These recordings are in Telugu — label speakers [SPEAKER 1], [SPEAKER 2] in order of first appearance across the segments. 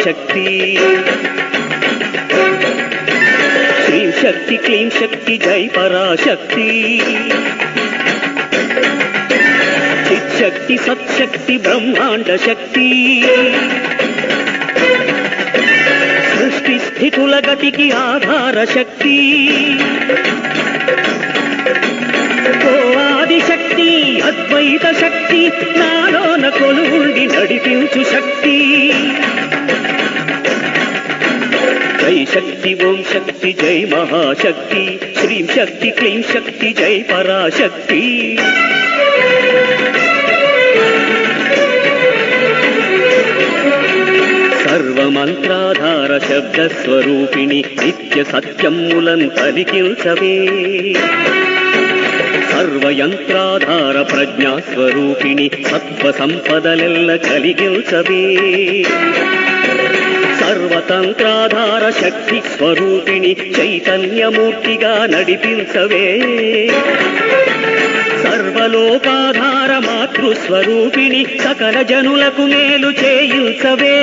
[SPEAKER 1] పరాశక్తి శ్రీం శక్తి క్లీం శక్తి జై పరాశక్తి చిచ్చక్తి సత్శక్తి బ్రహ్మాండ శక్తి సృష్టి స్థితుల గతికి ఆధార శక్తి ఓ ఆదిశక్తి అద్వైత శక్తి నాలోన కొలువుండి నడిపించు శక్తి జై శక్తి ఓం శక్తి జై మహాశక్తి శ్రీం శక్తి క్లీం శక్తి జై పరాశక్తి సర్వమంత్రాధార శబ్దస్వరూపిణి నిత్య సత్యములను పలికించవే సర్వయంత్రాధార ప్రజ్ఞాస్వరూపిణి సత్వ సంపదలెల్ల కలిగించవే సర్వతంత్రాధార శక్తి స్వరూపిణి చైతన్యమూర్తిగా నడిపించవే సర్వలోకాధార మాతృస్వరూపిణి సకల జనులకు మేలు చేయించవే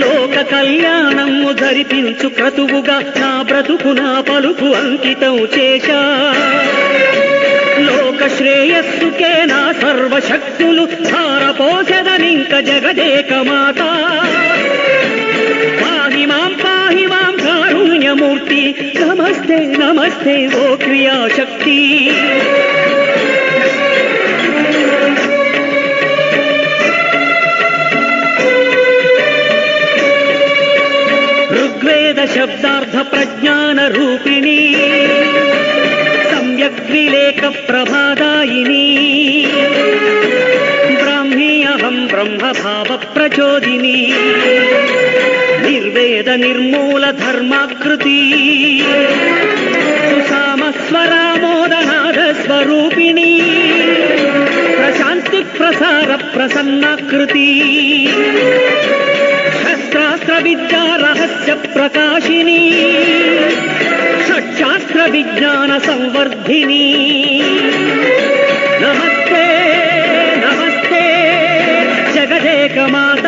[SPEAKER 1] లోక కళ్యాణము ధరిపించు క్రతువుగా నా బ్రతుకు నా పలుకు అంకితం చేశా లోక శ్రేయస్సుకే నా సర్వశక్తులు ధారపోసెదనింక జగదేక మాత పాహి మాం కారుణ్యమూర్తి నమస్తే నమస్తే ఓ క్రియాశక్తి ఋగ్వేద శబ్దార్థ ప్రజ్ఞాన రూపిణి సమ్యగ్విలేక ప్రభాదాయిని బ్రాహ్మీ అహం బ్రహ్మభావ ప్రచోదిని నిర్వేద నిర్మూల ధర్మాకృతి సుసామస్వరామోదనాద స్వరూపిణి ప్రశాంతి ప్రసార ప్రసన్నాకృతి శస్త్రాస్త్ర విద్యా రహస్య ప్రకాశిని షట్శాస్త్ర విజ్ఞాన సంవర్ధిని నమస్తే నమస్తే జగదేక మాత